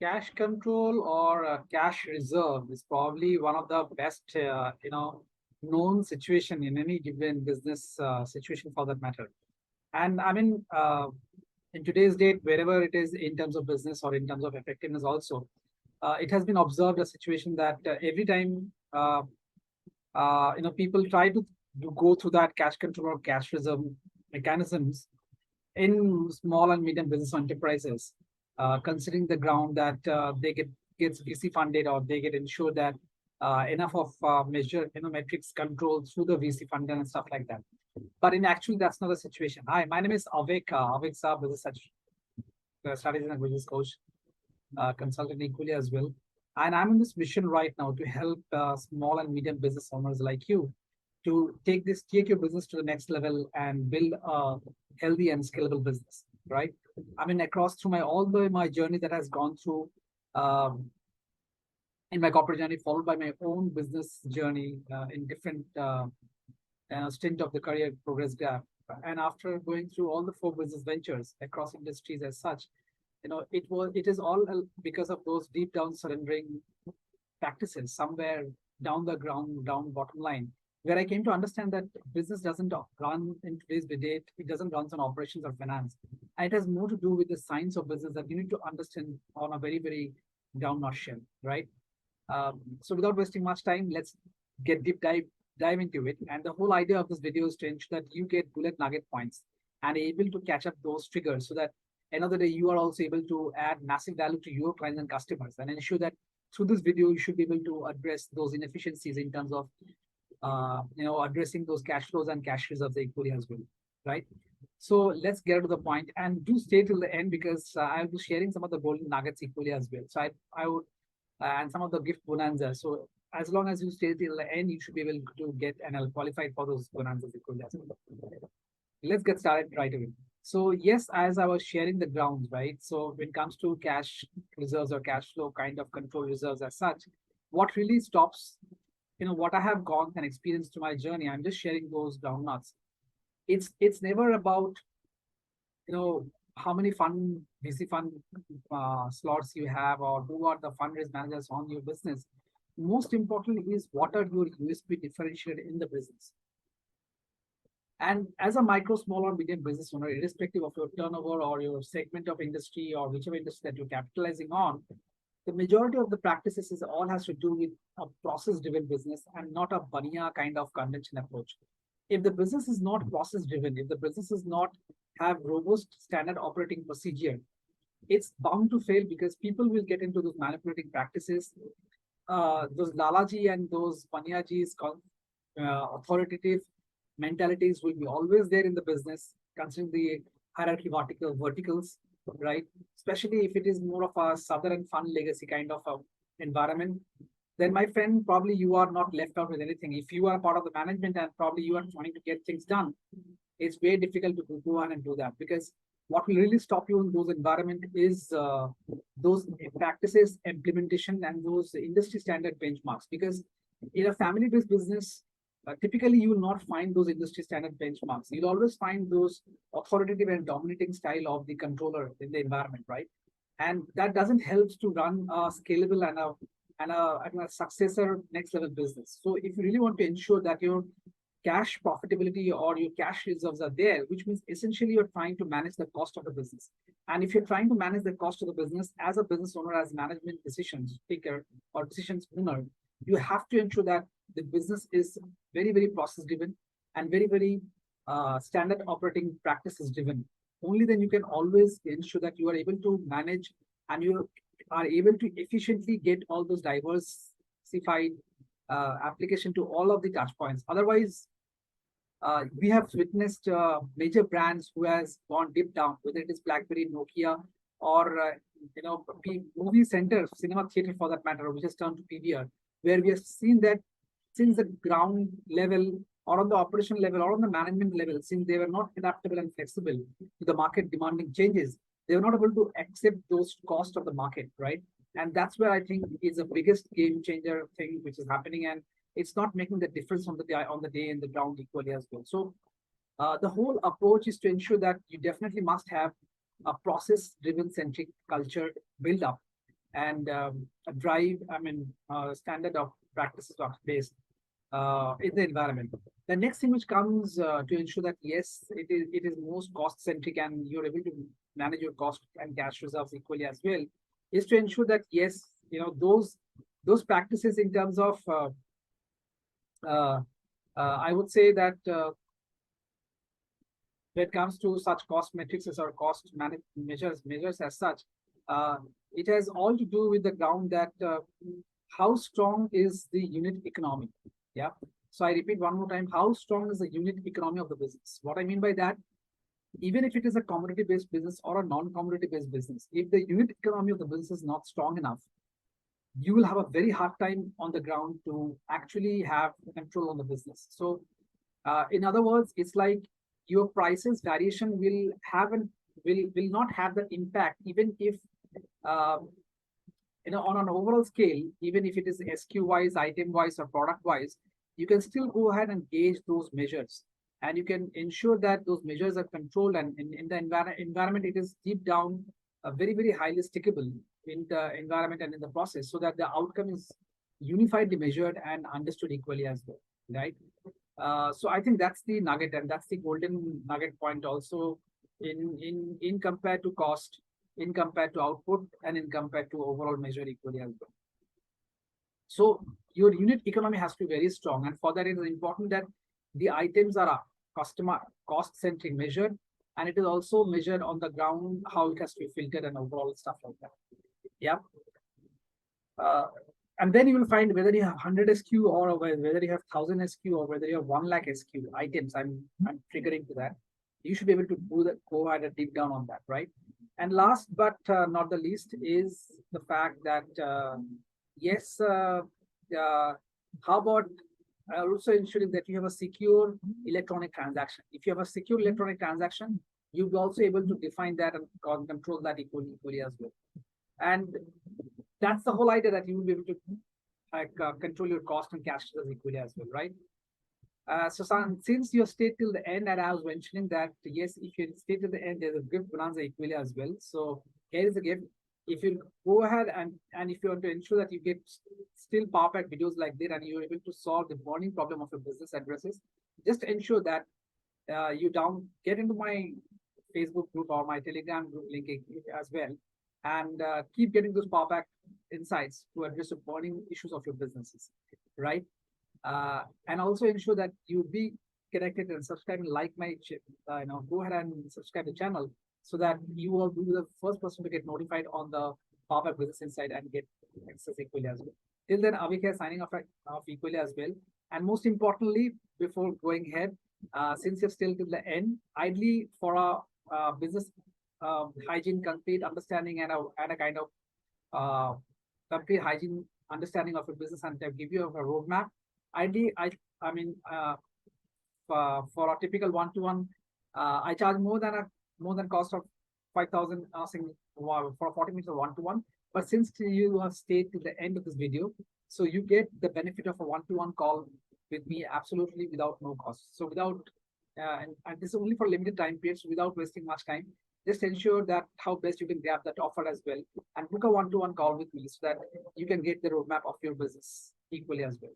Cash control or cash reserve is probably one of the best, known situation in any given business situation for that matter. And I mean, in today's date, wherever it is in terms of business or in terms of effectiveness, also, it has been observed a situation that every time people try to go through that cash control or cash reserve mechanisms in small and medium business enterprises, considering the ground that they gets VC funded or they get ensured that enough of metrics control through the VC fund and stuff like that. But in actually, that's not the situation. Hi, my name is Avik. Avik Saab, business strategy and business coach, consultant equally as well. And I'm in this mission right now to help small and medium business owners like you to take your business to the next level and build a healthy and scalable business, right? I mean, across through my journey that has gone through um, in my corporate journey, followed by my own business journey in different stint of the career progress gap. And after going through all the four business ventures across industries as such, it is all because of those deep down surrendering practices somewhere down the ground, down bottom line, where I came to understand that business doesn't run in today's date, it doesn't run on operations or finance. And it has more to do with the science of business that you need to understand on a very, very down nutshell, right? So without wasting much time, let's get dive into it. And the whole idea of this video is to ensure that you get bullet nugget points and able to catch up those triggers so that another day you are also able to add massive value to your clients and customers and ensure that through this video you should be able to address those inefficiencies in terms of addressing those cash flows and cash reserves equally as well, right? So let's get to the point and do stay till the end because I'll be sharing some of the golden nuggets equally as well. So I would and some of the gift bonanza. So as long as you stay till the end, you should be able to get and qualified for those bonanzas equally as well. Let's get started right away. So yes, as I was sharing the grounds, right? So when it comes to cash reserves or cash flow kind of control reserves as such, what really stops, what I have gone and experienced to my journey, I'm just sharing those groundnuts. It's never about how many fund VC fund slots you have or who are the fundraise managers on your business. Most importantly is what are your USP differentiated in the business. And as a micro, small, or medium business owner, irrespective of your turnover or your segment of industry or whichever industry that you're capitalizing on, the majority of the practices is all has to do with a process-driven business and not a banya kind of convention approach. If the business is not process-driven, if the business is not have robust standard operating procedure, it's bound to fail because people will get into those manipulating practices, those lalaji and those banyaji's authoritative mentalities will be always there in the business, considering the hierarchy verticals, right? Especially if it is more of a southern fun legacy kind of a environment, then my friend, probably you are not left out with anything. If you are a part of the management and probably you are trying to get things done, it's very difficult to go on and do that because what will really stop you in those environment is those practices implementation and those industry standard benchmarks because in a family-based business typically you will not find those industry standard benchmarks. You'll always find those authoritative and dominating style of the controller in the environment, right? And that doesn't help to run a scalable and a successor next level business. So if you really want to ensure that your cash profitability or your cash reserves are there, which means essentially you're trying to manage the cost of the business. And if you're trying to manage the cost of the business as a business owner, as management decisions taker or decisions owner, you have to ensure that the business is very, very process driven and very, very standard operating practices driven. Only then you can always ensure that you are able to manage and you are able to efficiently get all those diversified application to all of the touch points. Otherwise, we have witnessed major brands who has gone deep down, whether it is BlackBerry, Nokia, or movie center, cinema theater for that matter, which has turned to PVR, where we have seen that since the ground level or on the operation level or on the management level, since they were not adaptable and flexible to the market demanding changes, they were not able to accept those costs of the market, right? And that's where I think is the biggest game changer thing which is happening, and it's not making the difference on the day in the ground equally as well. So the whole approach is to ensure that you definitely must have a process-driven centric culture build up, and drive, standard of practices of based in the environment. The next thing which comes to ensure that yes, it is most cost centric and you're able to manage your cost and cash reserves equally as well, is to ensure that yes, those practices in terms of uh, I would say that when it comes to such cost matrices or cost measures as such, uh, it has all to do with the ground that how strong is the unit economy. Yeah. So I repeat one more time, how strong is the unit economy of the business? What I mean by that, even if it is a commodity-based business or a non-commodity-based business, if the unit economy of the business is not strong enough, you will have a very hard time on the ground to actually have control on the business. So in other words, it's like your prices variation will not have the impact, even if uh, on an overall scale, even if it is SQ wise, item wise, or product wise, you can still go ahead and gauge those measures, and you can ensure that those measures are controlled, and in the environment it is deep down very highly stickable in the environment and in the process, so that the outcome is unifiedly measured and understood equally as well, right? So I think that's the nugget, and that's the golden nugget point also in compared to cost, in compared to output, and in compared to overall measure equally as well. So your unit economy has to be very strong, and for that it is important that the items are customer cost centric measured, and it is also measured on the ground how it has to be filtered and overall stuff like that. Yeah. Uh, and then you will find whether you have 100 SQ or whether you have 1000 SQ or whether you have 1 lakh SQ items. I'm triggering to that. You should be able to do that, go ahead and deep down on that, right? And last but not the least is the fact that yes, how about also ensuring that you have a secure electronic transaction. If you have a secure electronic transaction, you'll be also able to define that and control that equally as well. And that's the whole idea, that you will be able to control your cost and cash flows equally as well, right? So since you stayed till the end, and I was mentioning that yes, if you stay till the end, there's a gift bonanza equally as well. So here is a gift. If you go ahead and if you want to ensure that you get still perfect videos like that and you're able to solve the burning problem of your business addresses, just ensure that you get into my Facebook group or my Telegram group link as well, and keep getting those pop-up insights to address the burning issues of your businesses, right? And also ensure that you be connected and subscribe and like my, go ahead and subscribe the channel so that you will be the first person to get notified on the pop-up business insight and get access equally as well. Till then, Avik is signing off equally as well. And most importantly, before going ahead, since you're still till the end, ideally for a business hygiene complete understanding and a kind of complete hygiene understanding of a business, and to give you a roadmap. Ideally, I mean, for a typical one-to-one, I charge more than cost of 5,000 for 40 minutes of one-to-one. But since you have stayed to the end of this video, so you get the benefit of a one-to-one call with me absolutely without no cost. So without and this is only for limited time periods, without wasting much time. Just ensure that how best you can grab that offer as well, and book a one-to-one call with me so that you can get the roadmap of your business equally as well.